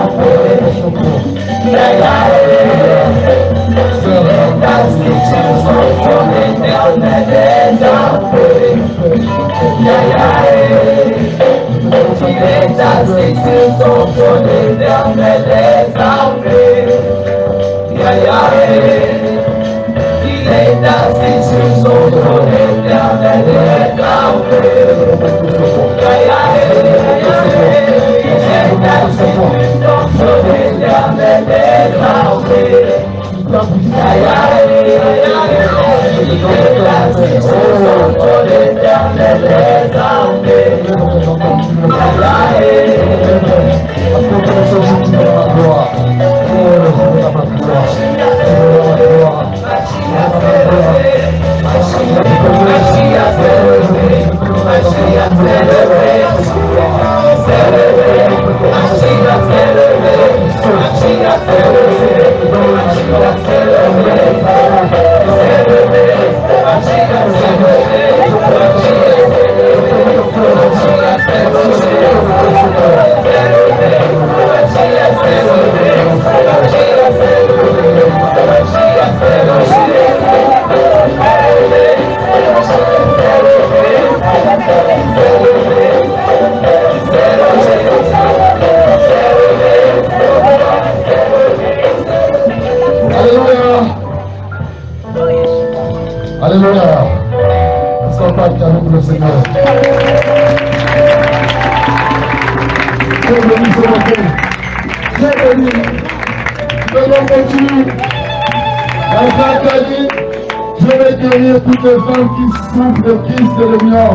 Let's l'éternel des armées. Il est assis sur son trône, l'éternel des armées. Il est assis sur son trône, l'éternel des armées. Il est assis sur son trône, l'éternel des armées. Alléluia. Est-ce qu'on parle avec le Seigneur? Très béni ce matin. Très béni. Que l'on continue. La femme a dit, je vais guérir toutes les femmes qui souffrent de crise de l'union.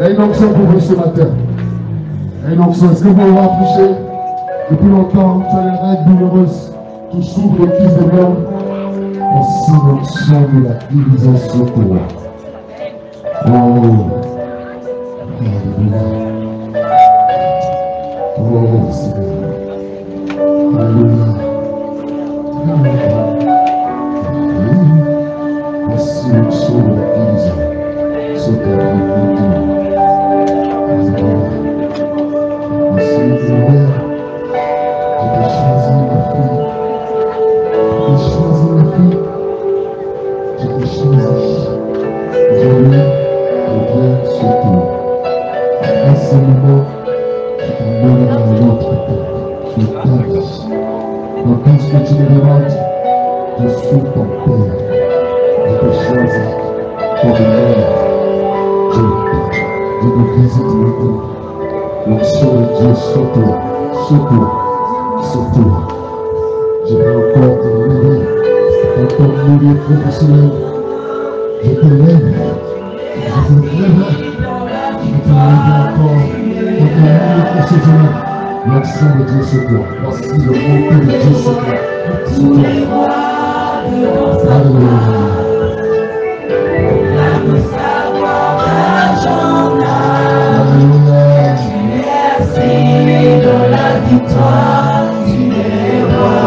Et une onction pour vous ce matin. Et une onction, est-ce que vous l'avez touché? Depuis longtemps, tu as les règles douloureuses. Tu souffres de crise de l'union. Aussi l'onction de la guérison sur toi. Oh, Alléluia. Oh, Seigneur. Alléluia. Voici l'onction de la guérison sur ta vie. Voici le Père. Je t'ai choisi ma fille. Je t'ai choisi ma fille. Je t'ai choisi. Aujourd'hui, je viens sur toi. À ce moment, je t'emmène à l'autre de ta vie. Dans tout ce que tu me demandes, je suis ton Père. Je t'ai choisi pour venir. Je me visite maintenant. L'onction de Dieu sur toi, sur toi, sur toi. Je vais encore te lever dans ton milieu professionnel. Je te lève, je te lève encore dans ton milieu professionnel. L'onction de Dieu sur toi. Voici le manteau de Dieu sur toi. Sur toi. Alléluia. Merci de la victoire, tu es roi.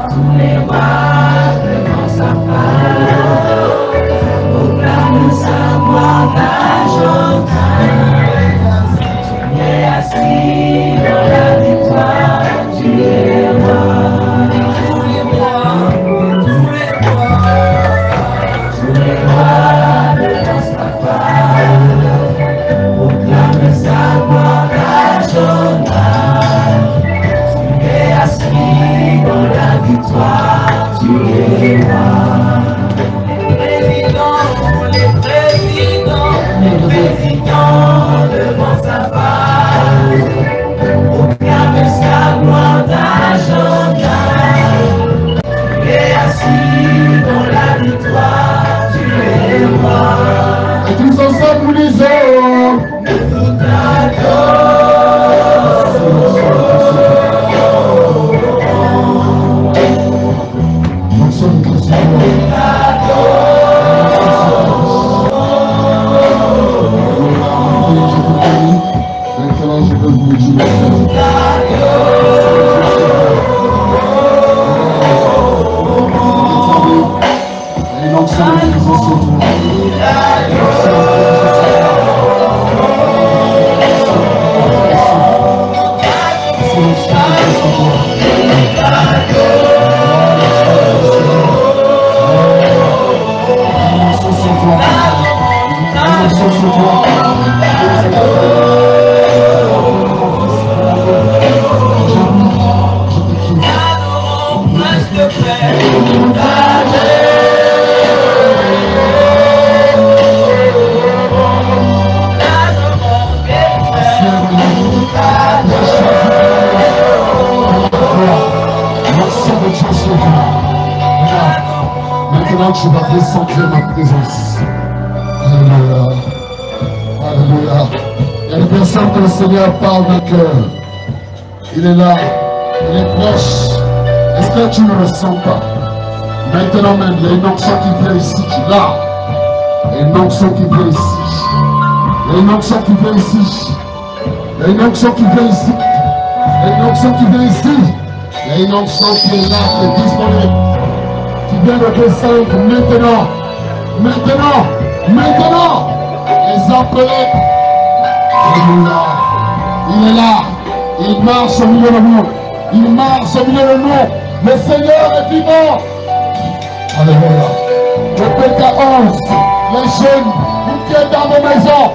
Tous les rois devant sa face, proclament sa gloire d'Adonai. Tu es assis dans la victoire, tu es roi. Tous les rois, tous les rois, tous les rois devant sa face, proclament sa gloire d'Adonai. Tu es assis dans la victoire, tu es roi. Les présidents devant sa face, proclament sa gloire d'Adonai. Tu es assis dans la victoire, tu es roi. Et tous ensemble nous disons, Nous t'adorons. l'onction de Dieu sur toi. Maintenant, je peux vous dire. Et une onction de guérison sur toi. Sur toi. Maintenant tu vas ressentir ma présence. Alléluia. Alléluia. Il y a des personnes que le Seigneur parle d'un cœur. Il est là. Il est proche. Est-ce que tu ne le sens pas? Maintenant même, il y a une onction qui vient ici. Là. Il y a une onction qui vient ici. Il y a une onction qui vient ici. Il y a une onction qui vient ici. Il y a une onction qui vient ici. Il y a une onction qui est là, qui est disponible. Qui vient de descendre maintenant. Maintenant. Maintenant. Les appeler. Alléluia. Il est là. Il marche au milieu de nous. Il marche au milieu de nous. Le Seigneur est vivant. Alléluia. Le PK11, les jeunes, vous qui êtes dans vos maisons,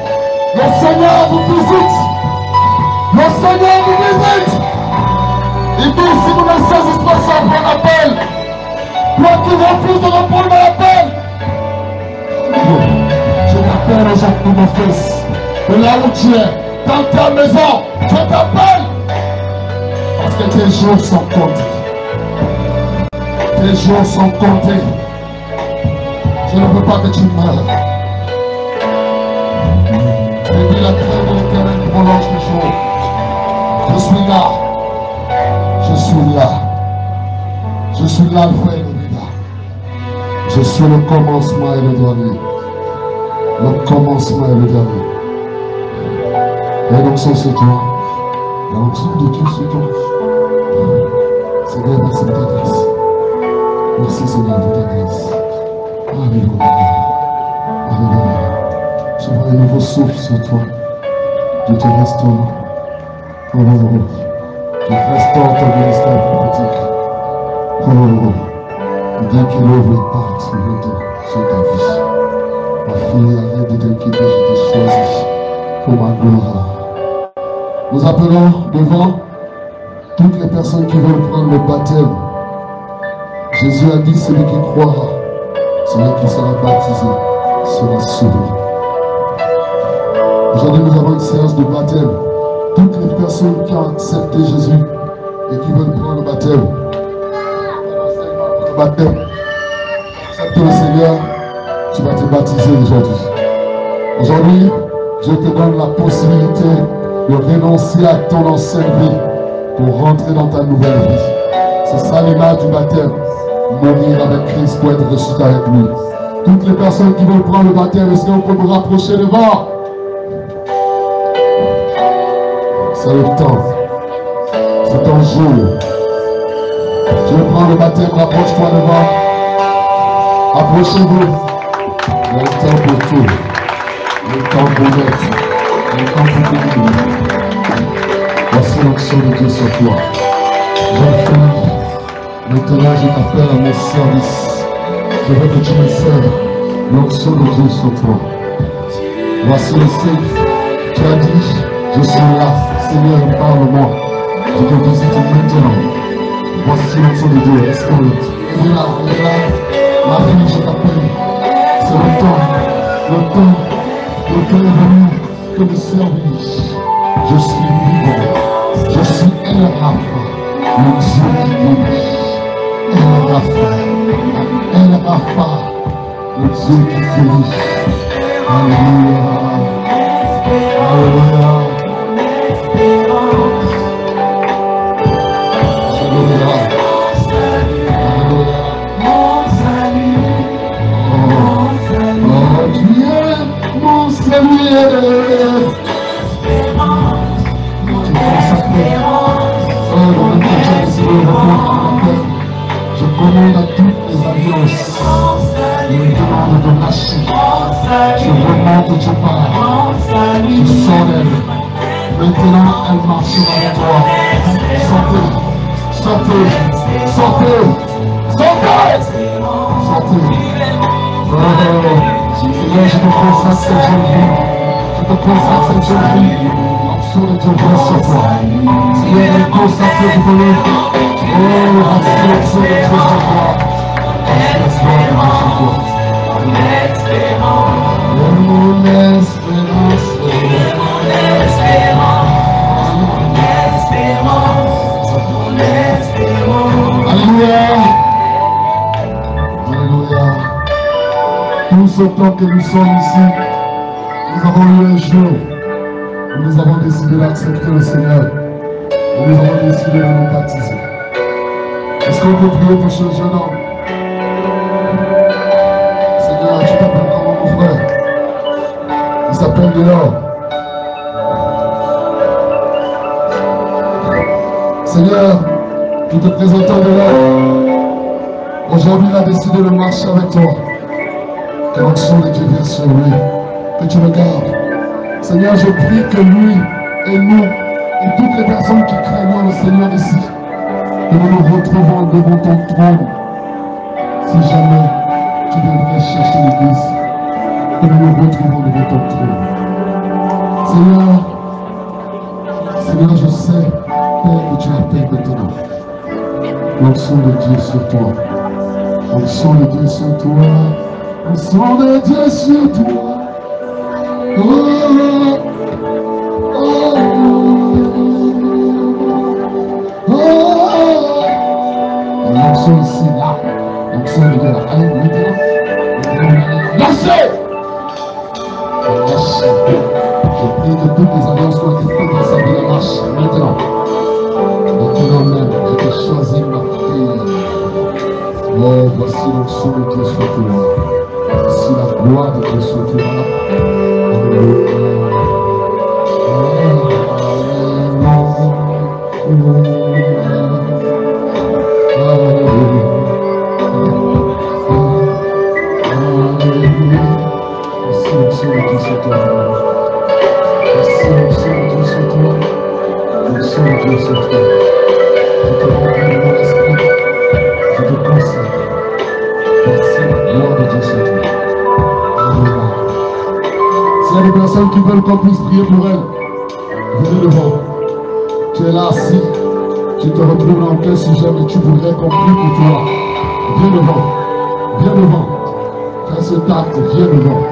le Seigneur vous visite. Le Seigneur vous visite. Il dit, si vous ne saisissez pas ça pour un appel, toi qui refuses de répondre à l'appel, je t'appelle aujourd'hui, mon fils. De là où tu es, dans ta maison, je t'appelle. Parce que tes jours sont comptés. Tes jours sont comptés. Je ne veux pas que tu meurs. Et puis la trêve de l'Éternel prolonge les jours. Je suis là. Je suis là. Je suis l'alpha et l'oméga. Je suis le commencement et le dernier. Le commencement et le dernier. Et donc c'est toi. La onction de Dieu sur toi. Seigneur, merci de ta grâce. Merci Seigneur de ta grâce. Alléluia. Alléluia. Je vois un nouveau souffle sur toi. Dieu te restaure. Oh, Dieu restaure ton ministère prophétique. Oh, Dieu qu'il ouvre les portes sur ta vie. Ma fille, arrête de t'inquiéter, je t'ai choisi pour ma gloire. Nous appelons devant toutes les personnes qui veulent prendre le baptême. Jésus a dit, celui qui croira, celui qui sera baptisé, sera sauvé. Aujourd'hui, nous avons une séance de baptême. Toutes les personnes qui ont accepté Jésus et qui veulent prendre le baptême, accepte le Seigneur, tu vas te baptiser aujourd'hui. Aujourd'hui, je te donne la possibilité de renoncer à ton ancienne vie pour rentrer dans ta nouvelle vie. C'est ça l'image du baptême. Mourir avec Christ pour être ressuscité avec lui. Toutes les personnes qui veulent prendre le baptême, est-ce qu'on peut vous rapprocher devant? C'est le temps. C'est ton jour. Tu veux prendre le baptême, rapproche-toi devant. Approchez-vous. Il y a le temps pour tout. Le temps pour naître. Le temps pour tout. Voici l'onction de Dieu sur toi. Jeune fille, maintenant je t'appelle à mon service. Je veux que tu me serves l'onction de Dieu sur toi. Voici le signe. Tu as dit, je suis là, Seigneur, parle-moi. Je te visite maintenant. Voici l'onction de Dieu. Est-ce que il est là, il est là. Ma fille, je t'appelle. C'est le temps est venu que me servir. Je suis vivant. Je suis El Rapha, le Dieu qui guérit. El Rapha, le Dieu qui guérit. Alléluia. Alléluia. Je commande à toutes les alliances. Je me demande de lâcher. Tu remontes et tu pars. Tu sors d'elle. Maintenant, elle marchera avec toi. Sortez. Sortez. Sortez. Sortez. Sortez. Seigneur, je te consacre cette jeune fille. Je te consacre cette jeune fille. L'onction de Dieu vient sur toi. Seigneur, elle est consacrée pour lui. Oh, voici l'onction de Dieu sur toi. Voici l'onction de Dieu sur toi. Alléluia. Alléluia. ce temps que nous sommes ici, nous avons eu un jour où nous avons décidé d'accepter le Seigneur. Et nous avons décidé de nous baptiser. Est-ce qu'on peut prier pour ce jeune homme? Seigneur, tu t'appelles comment mon frère? Il s'appelle Léon. Seigneur, nous te présentons Léon. Aujourd'hui, il a décidé de marcher avec toi. Que l'onction de Dieu vienne sur lui. Que tu le gardes. Seigneur, je prie que lui et nous et toutes les personnes qui craignent le Seigneur ici, que nous nous retrouvons devant ton trône. Si jamais tu devrais chercher l'église, que nous nous retrouvons devant ton trône. Seigneur, je sais, Père, que tu appelles maintenant. L'onction de Dieu sur toi. L'onction de Dieu sur toi. L'onction de Dieu sur toi. L'onction ici, là. L'onction de Dieu là. Allez, maintenant. Lâchez! Lâchez. Je prie que toutes les alliances soient été faites dans sa vie. Lâche maintenant. Maintenant même, je t'ai choisi ma fille. Oh, voici l'onction de Dieu sur toi. Voici la gloire de Dieu sur toi. S'il y a des personnes qui veulent qu'on puisse prier pour elles, venez devant. Tu es là assis, tu te retrouves dans quel sujet, mais tu voudrais qu'on prie pour toi. Viens devant, viens devant. Fais ce tact, viens devant.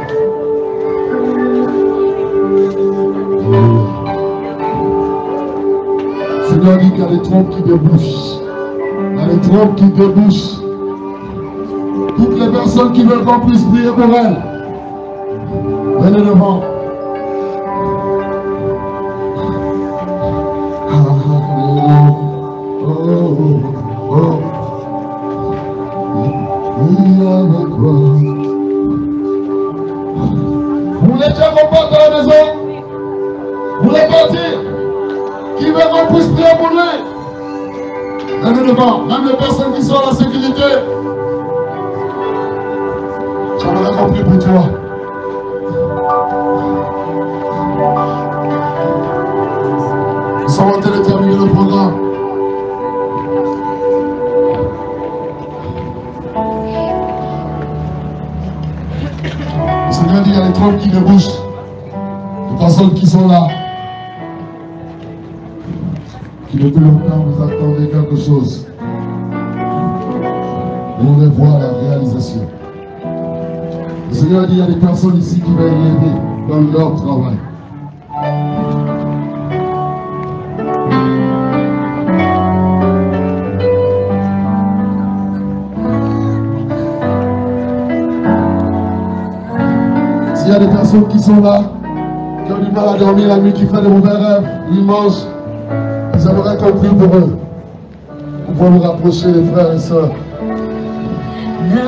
Seigneur dit qu'il y a des trompes qui débouchent. Il y a des trompes qui débouchent. Toutes les personnes qui veulent qu'on puisse prier pour elles, venez devant. Vous voulez déjà qu'on parte à la maison? Vous voulez partir? Qui veut qu'on puisse prier pour lui? Venez devant, même les personnes qui sont à la sécurité. J'aimerais qu'on prie pour toi. Nous sommes en train de terminer le programme. Le Seigneur dit qu'il y a des trompes qui débouchent. Les personnes qui sont là, qui depuis longtemps vous attendez quelque chose. Vous voulez voir la réalisation. Le Seigneur dit qu'il y a des personnes ici qui veulent l'aider dans leur travail. S'il y a des personnes qui sont là, qui ont du mal à dormir la nuit, qui font des mauvais rêves, ils mangent, ils aimeraient qu'on prie pour eux. On va vous rapprocher les frères et sœurs. Na